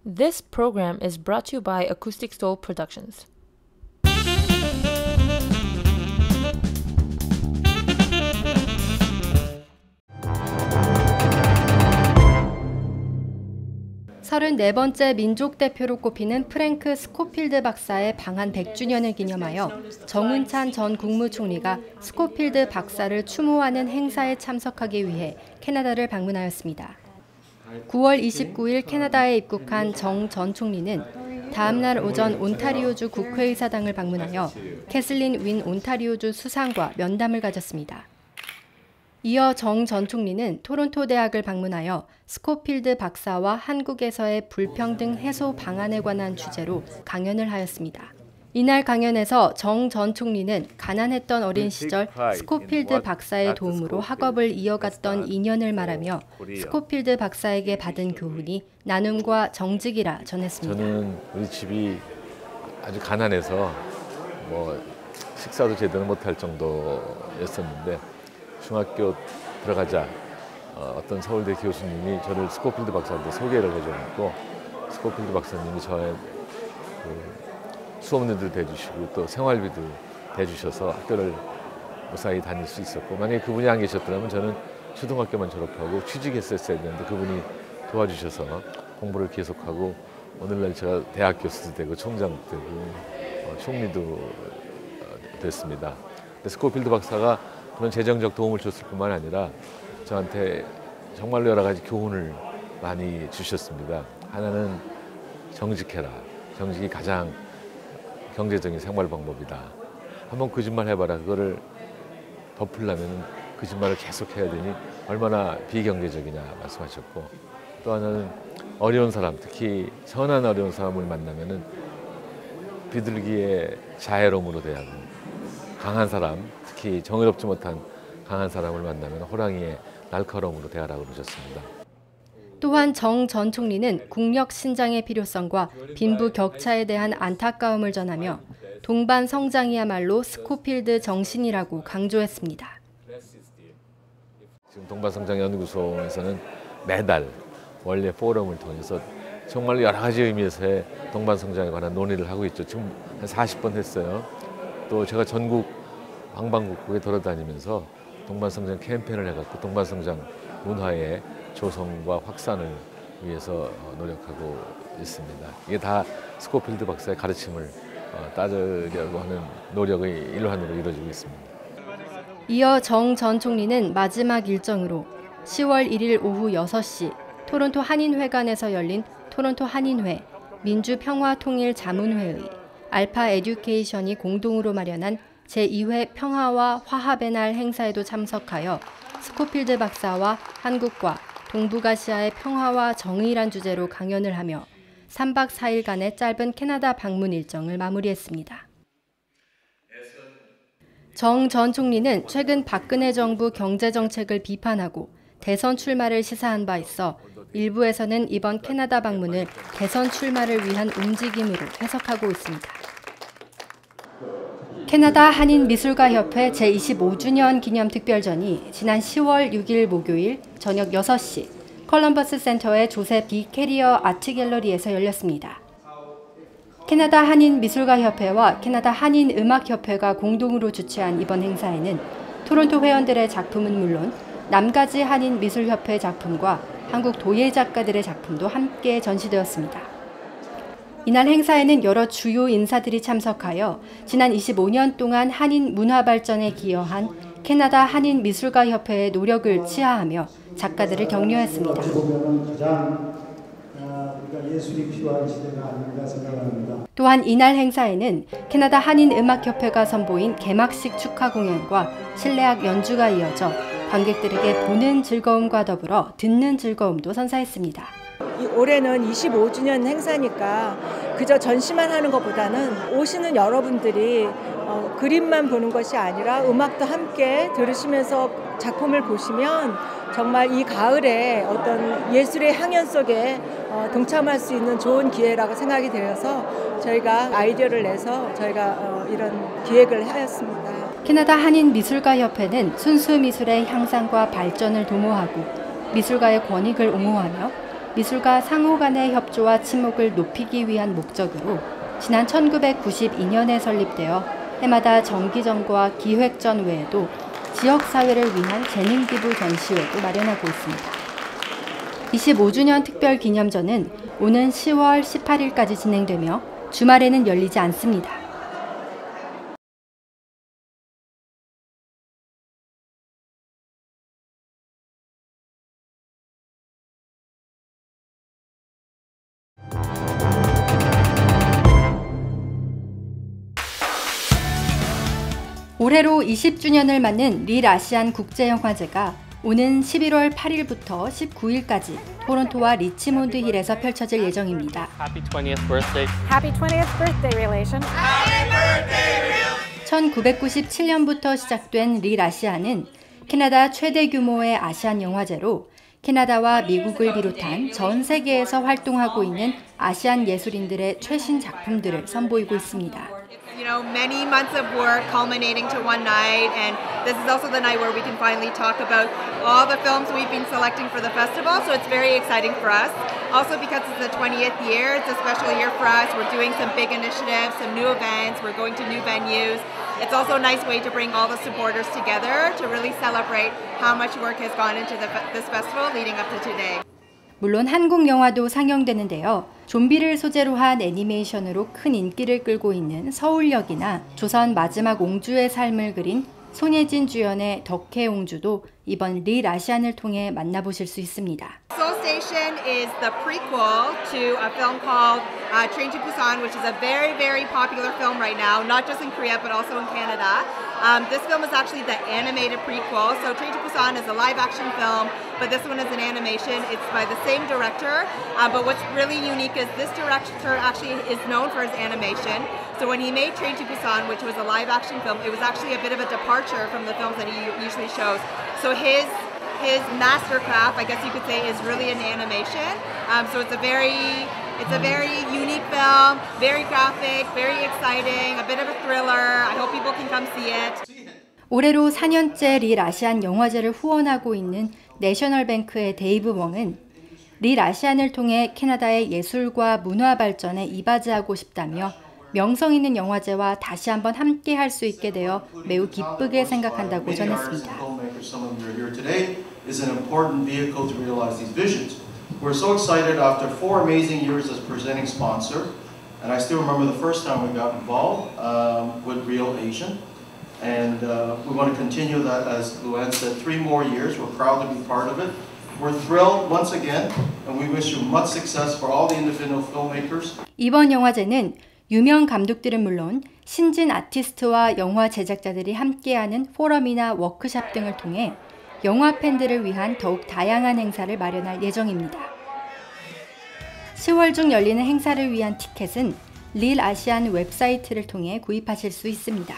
This program is brought to you by Acoustic Soul Productions. 서른네 번째 민족 대표로 꼽히는 프랭크 스코필드 박사의 방한 100주년을 기념하여 정운찬 전 국무총리가 스코필드 박사를 추모하는 행사에 참석하기 위해 캐나다를 방문하였습니다. 9월 29일 캐나다에 입국한 정 전 총리는 다음 날 오전 온타리오주 국회의사당을 방문하여 캐슬린 윈 온타리오주 수상과 면담을 가졌습니다. 이어 정 전 총리는 토론토 대학을 방문하여 스코필드 박사와 한국에서의 불평등 해소 방안에 관한 주제로 강연을 하였습니다. 이날 강연에서 정 전 총리는 가난했던 어린 시절 스코필드 박사의 도움으로 학업을 이어갔던 인연을 말하며 스코필드 박사에게 받은 교훈이 나눔과 정직이라 전했습니다. 저는 우리 집이 아주 가난해서 식사도 제대로 못할 정도였었는데 중학교 들어가자 어떤 서울대 교수님이 저를 스코필드 박사한테 소개를 해줘갖고 스코필드 박사님이 저의 수업료도 대주시고 또 생활비도 대주셔서 학교를 무사히 다닐 수 있었고, 만약에 그분이 안 계셨더라면 저는 초등학교만 졸업하고 취직했었어야 되는데 그분이 도와주셔서 공부를 계속하고 오늘날 제가 대학 교수도 되고 총장도 되고 총리도 됐습니다. 스코필드 박사가 그런 재정적 도움을 줬을 뿐만 아니라 저한테 정말로 여러 가지 교훈을 많이 주셨습니다. 하나는 정직해라. 정직이 가장 경제적인 생활 방법이다. 한번 거짓말 해봐라. 그거를 덮으려면 거짓말을 계속 해야 되니 얼마나 비경제적이냐 말씀하셨고, 또 하나는 어려운 사람, 특히 선한 어려운 사람을 만나면은 비둘기의 자애로움으로 대하고, 강한 사람, 특히 정의롭지 못한 강한 사람을 만나면 호랑이의 날카로움으로 대하라고 그러셨습니다. 또한 정 전 총리는 국력 신장의 필요성과 빈부 격차에 대한 안타까움을 전하며 동반 성장이야말로 스코필드 정신이라고 강조했습니다. 지금 동반성장연구소에서는 매달 원래 포럼을 통해서 정말 여러 가지 의미에서의 동반성장에 관한 논의를 하고 있죠. 지금 한 40번 했어요. 또 제가 전국 방방곡곡에 돌아다니면서 동반성장 캠페인을 해갖고 동반성장 문화의 조성과 확산을 위해서 노력하고 있습니다. 이게 다 스코필드 박사의 가르침을 따르려고 하는 노력의 일환으로 이루어지고 있습니다. 이어 정 전 총리는 마지막 일정으로 10월 1일 오후 6시 토론토 한인회관에서 열린 토론토 한인회, 민주평화통일자문회의, 알파 에듀케이션이 공동으로 마련한 제2회 평화와 화합의 날 행사에도 참석하여 스코필드 박사와 한국과 동북아시아의 평화와 정의란 주제로 강연을 하며 3박 4일간의 짧은 캐나다 방문 일정을 마무리했습니다. 정 전 총리는 최근 박근혜 정부 경제정책을 비판하고 대선 출마를 시사한 바 있어 일부에서는 이번 캐나다 방문을 대선 출마를 위한 움직임으로 해석하고 있습니다. 캐나다 한인미술가협회 제25주년 기념 특별전이 지난 10월 6일 목요일 저녁 6시 컬럼버스 센터의 조셉 B. 캐리어 아트갤러리에서 열렸습니다. 캐나다 한인미술가협회와 캐나다 한인음악협회가 공동으로 주최한 이번 행사에는 토론토 회원들의 작품은 물론 남가지 한인미술협회 작품과 한국 도예 작가들의 작품도 함께 전시되었습니다. 이날 행사에는 여러 주요 인사들이 참석하여 지난 25년 동안 한인 문화 발전에 기여한 캐나다 한인미술가협회의 노력을 치하하며 작가들을 격려했습니다. 또한 이날 행사에는 캐나다 한인음악협회가 선보인 개막식 축하 공연과 실내악 연주가 이어져 관객들에게 보는 즐거움과 더불어 듣는 즐거움도 선사했습니다. 올해는 25주년 행사니까 그저 전시만 하는 것보다는 오시는 여러분들이 그림만 보는 것이 아니라 음악도 함께 들으시면서 작품을 보시면 정말 이 가을에 어떤 예술의 향연 속에 동참할 수 있는 좋은 기회라고 생각이 되어서 저희가 아이디어를 내서 저희가 이런 기획을 하였습니다. 캐나다 한인미술가협회는 순수 미술의 향상과 발전을 도모하고 미술가의 권익을 옹호하며 미술가 상호 간의 협조와 친목을 높이기 위한 목적으로 지난 1992년에 설립되어 해마다 정기전과 기획전 외에도 지역사회를 위한 재능기부 전시회도 마련하고 있습니다. 25주년 특별기념전은 오는 10월 18일까지 진행되며 주말에는 열리지 않습니다. 올해로 20주년을 맞는 릴 아시안 국제영화제가 오는 11월 8일부터 19일까지 토론토와 리치몬드 힐에서 펼쳐질 예정입니다. Happy 20th birthday. Happy 20th birthday, Relation. 1997년부터 시작된 릴 아시안은 캐나다 최대 규모의 아시안 영화제로 캐나다와 미국을 비롯한 전 세계에서 활동하고 있는 아시안 예술인들의 최신 작품들을 선보이고 있습니다. You know, many months of work culminating to one night, and this is also the night where we can finally talk about all the films we've been selecting for the festival, so it's very exciting for us. Also because it's the 20th year, it's a special year for us. We're doing some big initiatives, some new events, we're going to new venues. It's also a nice way to bring all the supporters together to really celebrate how much work has gone into this festival leading up to today. 물론 한국 영화도 상영되는데요. 좀비를 소재로 한 애니메이션으로 큰 인기를 끌고 있는 서울역이나 조선 마지막 옹주의 삶을 그린 손예진 주연의 덕혜옹주도 이번 릴 아시안을 통해 만나보실 수 있습니다. Seoul Station is the prequel to a film called Train to Busan, which is a very, very popular film right now, not just in Korea but also in Canada. This film is actually the animated prequel. So Train to Busan is a live-action film, but this one is an animation. It's by the same director, but what's really unique is this director actually is known for his animation. So when he made Train to Busan, which was a live-action film, it was actually a bit of a departure from the films that he usually shows. So his mastercraft, I guess you could say, is really an animation. So it's a very unique film, very graphic, very exciting, a bit of a thriller. I hope people can come see it. 올해로 4년째 릴 아시안 영화제를 후원하고 있는 내셔널뱅크의 데이브 웡은 릴 아시안을 통해 캐나다의 예술과 문화 발전에 이바지하고 싶다며 명성 있는 영화제와 다시 한번 함께 할 수 있게 되어 매우 기쁘게 생각한다고 전했습니다. is an important vehicle to realize these visions. We're so excited after 4 amazing years as presenting sponsor, and I still remember the first time we got involved with Real Asian, and we want to continue that, as Luann said, 3 more years. We're proud to be part of it. We're thrilled once again, and we wish you much success for all the individual filmmakers. 이번 영화제는 유명 감독들은 물론 신진 아티스트와 영화 제작자들이 함께하는 포럼이나 워크샵 등을 통해 영화 팬들을 위한 더욱 다양한 행사를 마련할 예정입니다. 10월 중 열리는 행사를 위한 티켓은 릴 아시안 웹사이트를 통해 구입하실 수 있습니다.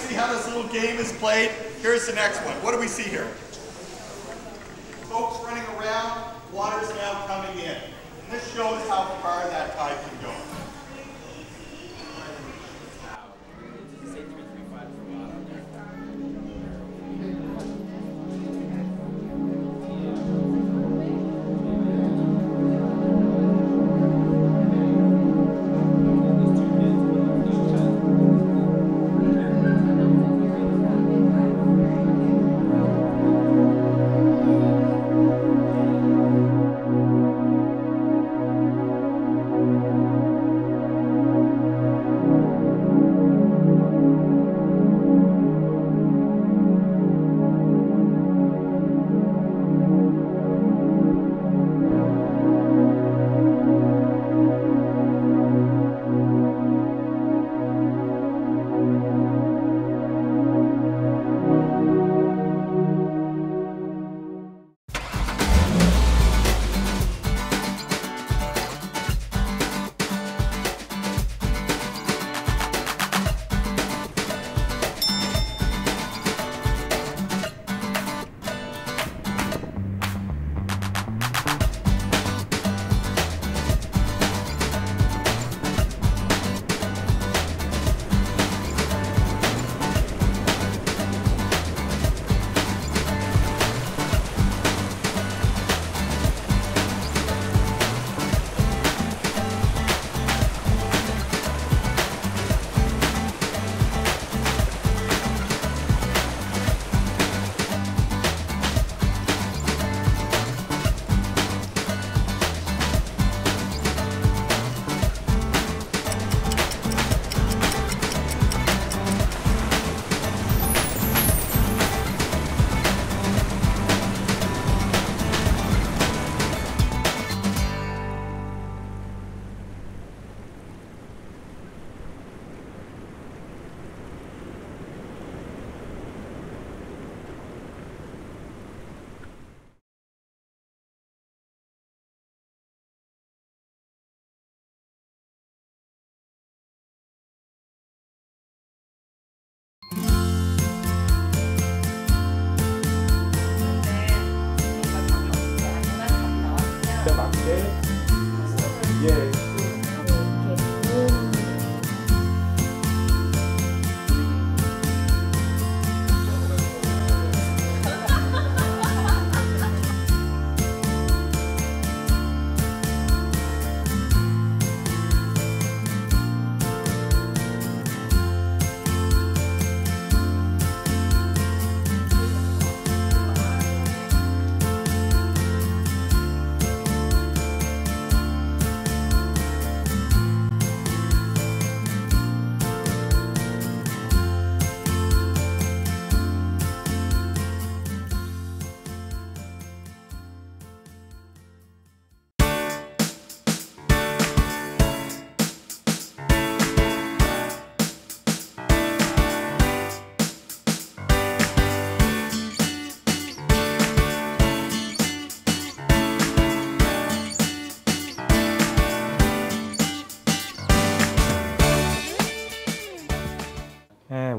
see how this little game is played? Here's the next one. What do we see here? Folks running around, water's now coming in. And this shows how far that tide can go.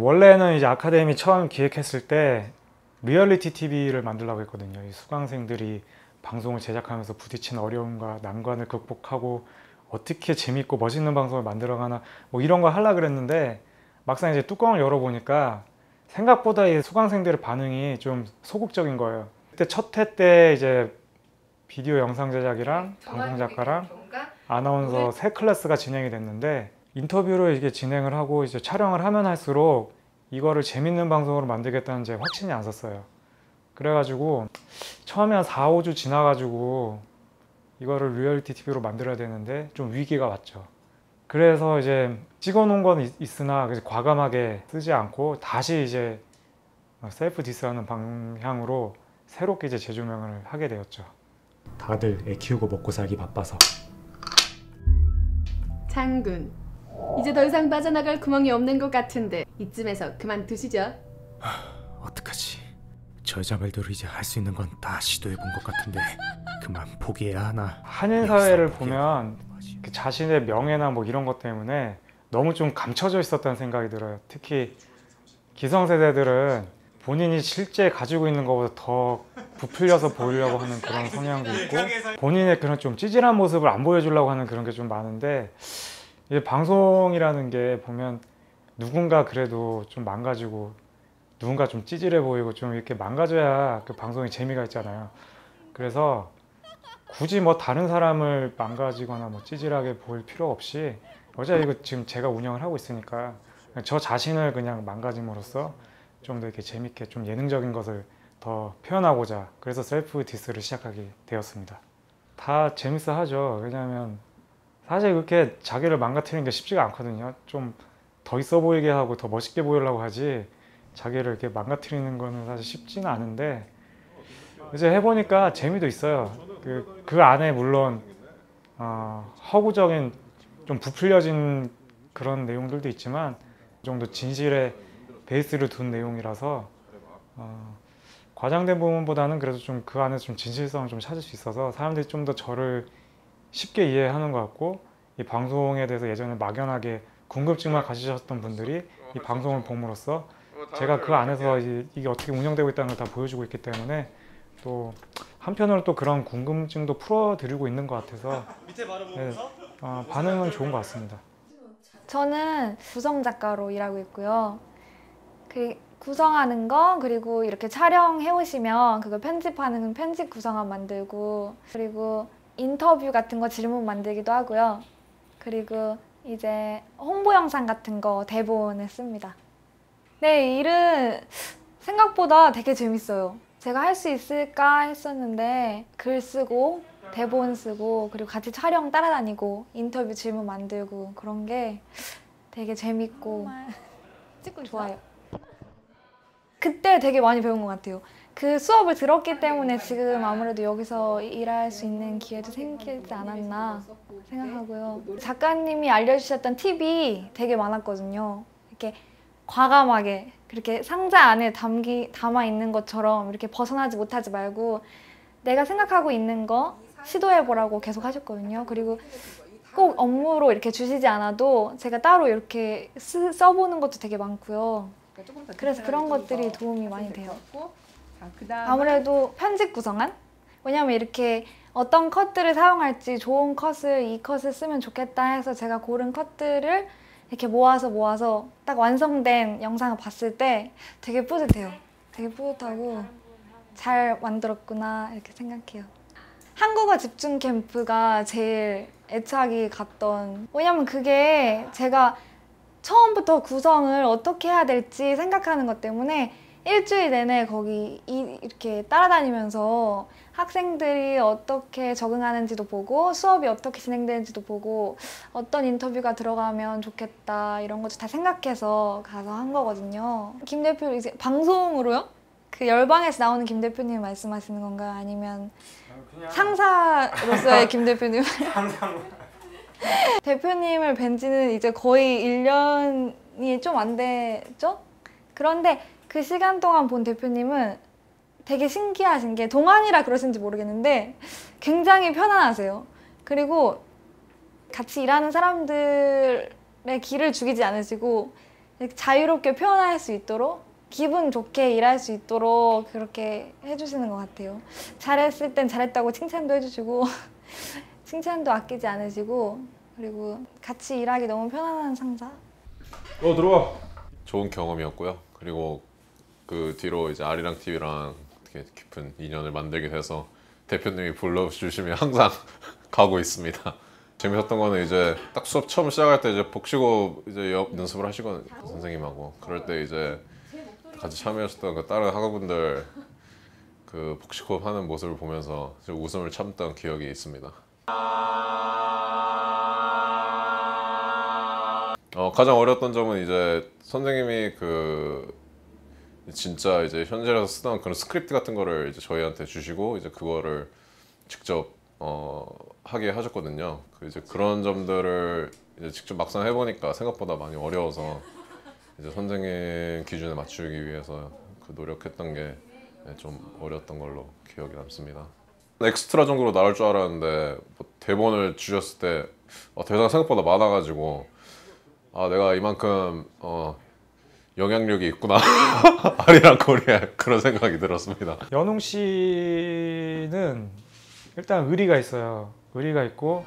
원래는 이제 아카데미 처음 기획했을 때 리얼리티 TV를 만들려고 했거든요. 이 수강생들이 방송을 제작하면서 부딪히는 어려움과 난관을 극복하고 어떻게 재밌고 멋있는 방송을 만들어가나 뭐 이런 거 하려고 그랬는데 막상 이제 뚜껑을 열어보니까 생각보다 이 수강생들의 반응이 좀 소극적인 거예요. 그때 첫 회 때 이제 비디오 영상 제작이랑 방송 작가랑 아나운서 세 클래스가 진행이 됐는데 인터뷰를 이게 진행을 하고 이제 촬영을 하면 할수록 이거를 재밌는 방송으로 만들겠다는 제 확신이 안 섰어요. 그래가지고 처음에 한 4, 5주 지나가지고 이거를 리얼리티 TV로 만들어야 되는데 좀 위기가 왔죠. 그래서 이제 찍어 놓은 건 있으나 과감하게 쓰지 않고 다시 이제 셀프 디스하는 방향으로 새롭게 이제 재조명을 하게 되었죠. 다들 애 키우고 먹고 살기 바빠서. 장군, 이제 더 이상 빠져나갈 구멍이 없는 것 같은데 이쯤에서 그만두시죠. 어떡하지? 저 여자 말대로 이제 할 수 있는 건 다 시도해 본 것 같은데 그만 포기해야 하나? 한인 사회를 보면 자신의 명예나 뭐 이런 것 때문에 너무 좀 감춰져 있었다는 생각이 들어요. 특히 기성세대들은 본인이 실제 가지고 있는 것보다 더 부풀려서 보이려고 하는 그런 성향도 있고 본인의 그런 좀 찌질한 모습을 안 보여주려고 하는 그런 게 좀 많은데 이게 방송이라는 게 보면 누군가 그래도 좀 망가지고 누군가 좀 찌질해 보이고 좀 이렇게 망가져야 그 방송이 재미가 있잖아요. 그래서 굳이 뭐 다른 사람을 망가지거나 뭐 찌질하게 보일 필요 없이 어차피 이거 지금 제가 운영을 하고 있으니까 저 자신을 그냥 망가짐으로써 좀 더 이렇게 재밌게 좀 예능적인 것을 더 표현하고자 그래서 셀프 디스를 시작하게 되었습니다. 다 재밌어 하죠. 왜냐하면 사실 그렇게 자기를 망가뜨리는 게 쉽지가 않거든요. 좀 더 있어 보이게 하고 더 멋있게 보이려고 하지 자기를 이렇게 망가뜨리는 거는 사실 쉽지는 않은데 이제 해보니까 재미도 있어요. 그 안에 물론 허구적인 좀 부풀려진 그런 내용들도 있지만 좀 더 진실의 베이스를 둔 내용이라서 과장된 부분보다는 그래도 좀 그 안에서 좀 진실성을 좀 찾을 수 있어서 사람들이 좀 더 저를 쉽게 이해하는 것 같고 이 방송에 대해서 예전에 막연하게 궁금증만 가지셨던 분들이 이 방송을 봄으로써 제가 그 안에서 이게 어떻게 운영되고 있다는 걸 다 보여주고 있기 때문에 또 한편으로 또 그런 궁금증도 풀어드리고 있는 것 같아서 네, 반응은 좋은 것 같습니다. 저는 구성 작가로 일하고 있고요. 구성하는 거 그리고 이렇게 촬영해 오시면 그걸 편집하는 편집 구성안 만들고 그리고 인터뷰 같은 거 질문 만들기도 하고요. 그리고 이제 홍보 영상 같은 거 대본을 씁니다. 네, 일은 생각보다 되게 재밌어요. 제가 할 수 있을까 했었는데 글 쓰고 대본 쓰고 그리고 같이 촬영 따라다니고 인터뷰 질문 만들고 그런 게 되게 재밌고 좋아요. 그때 되게 많이 배운 것 같아요. 그 수업을 들었기 때문에 지금 아무래도 여기서 일할 수 있는 기회도 생기지 않았나 생각하고요. 작가님이 알려주셨던 팁이 되게 많았거든요. 이렇게 과감하게 그렇게 상자 안에 담아 있는 것처럼 이렇게 벗어나지 못하지 말고 내가 생각하고 있는 거 시도해보라고 계속 하셨거든요. 그리고 꼭 업무로 이렇게 주시지 않아도 제가 따로 이렇게 써보는 것도 되게 많고요. 그래서 그런 것들이 도움이 많이 돼요. 아무래도 편집 구성안? 왜냐면 이렇게 어떤 컷들을 사용할지 좋은 컷을 이 컷을 쓰면 좋겠다 해서 제가 고른 컷들을 이렇게 모아서 딱 완성된 영상을 봤을 때 되게 뿌듯해요. 되게 뿌듯하고 잘 만들었구나 이렇게 생각해요. 한국어 집중 캠프가 제일 애착이 갔던, 왜냐면 그게 제가 처음부터 구성을 어떻게 해야 될지 생각하는 것 때문에 일주일 내내 거기 이렇게 따라다니면서 학생들이 어떻게 적응하는지도 보고 수업이 어떻게 진행되는지도 보고 어떤 인터뷰가 들어가면 좋겠다 이런 것도 다 생각해서 가서 한 거거든요. 김 대표 이제 방송으로요? 그 열방에서 나오는 김 대표님 말씀하시는 건가요? 아니면 상사로서의 김 대표님? 대표님을 뵌 지는 이제 거의 1년이 좀 안 됐죠? 그런데 그 시간 동안 본 대표님은 되게 신기하신 게 동안이라 그러신지 모르겠는데 굉장히 편안하세요. 그리고 같이 일하는 사람들의 기를 죽이지 않으시고 자유롭게 표현할 수 있도록 기분 좋게 일할 수 있도록 그렇게 해주시는 것 같아요. 잘했을 땐 잘했다고 칭찬도 해주시고 칭찬도 아끼지 않으시고 그리고 같이 일하기 너무 편안한 상사. 들어와. 좋은 경험이었고요. 그리고 그 뒤로 이제 아리랑 TV랑 되게 깊은 인연을 만들게 돼서 대표님이 불러주시면 항상 가고 있습니다. 재밌었던 거는 이제 딱 수업 처음 시작할 때 이제 복식호흡 이제 연습을 하시거든요. 선생님하고. 그럴 때 이제 같이 참여하셨던 그 다른 학우분들 그 복식호흡 하는 모습을 보면서 웃음을 참던 기억이 있습니다. 가장 어려웠던 점은 이제 선생님이 그 진짜 이제 현실에서 쓰던 그런 스크립트 같은 거를 이제 저희한테 주시고 이제 그거를 직접 하게 하셨거든요. 이제 그런 점들을 이제 직접 막상 해보니까 생각보다 많이 어려워서 이제 선생님 기준에 맞추기 위해서 그 노력했던 게 좀 어려웠던 걸로 기억이 남습니다. 엑스트라 정도로 나올 줄 알았는데 뭐 대본을 주셨을 때 대사가 생각보다 많아가지고 내가 이만큼 영향력이 있구나. 아리랑 코리아 그런 생각이 들었습니다. 연웅 씨는 일단 의리가 있어요. 의리가 있고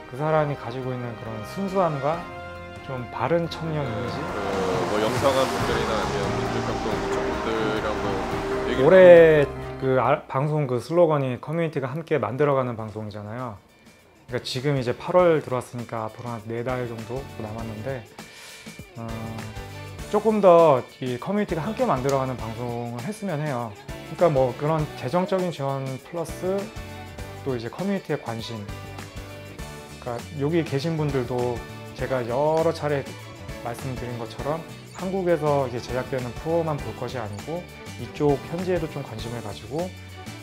그 사람이 가지고 있는 그런 순수함과 좀 바른 청년 이미지. 뭐 영상한 분들이나 아니면 민주평통 그쪽분들이랑도 얘기. 올해 그 방송 그 슬로건이 커뮤니티가 함께 만들어가는 방송이잖아요. 그러니까 지금 이제 8월 들어왔으니까 앞으로 한 4달 정도 남았는데 조금 더 이 커뮤니티가 함께 만들어가는 방송을 했으면 해요. 그러니까 뭐 그런 재정적인 지원 플러스 또 이제 커뮤니티의 관심. 그러니까 여기 계신 분들도 제가 여러 차례 말씀드린 것처럼 한국에서 이제 제작되는 프로만 볼 것이 아니고 이쪽 현지에도 좀 관심을 가지고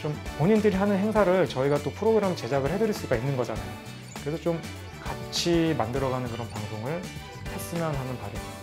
좀 본인들이 하는 행사를 저희가 또 프로그램 제작을 해드릴 수가 있는 거잖아요. 그래서 좀 같이 만들어가는 그런 방송을 했으면 하는 바람입니다.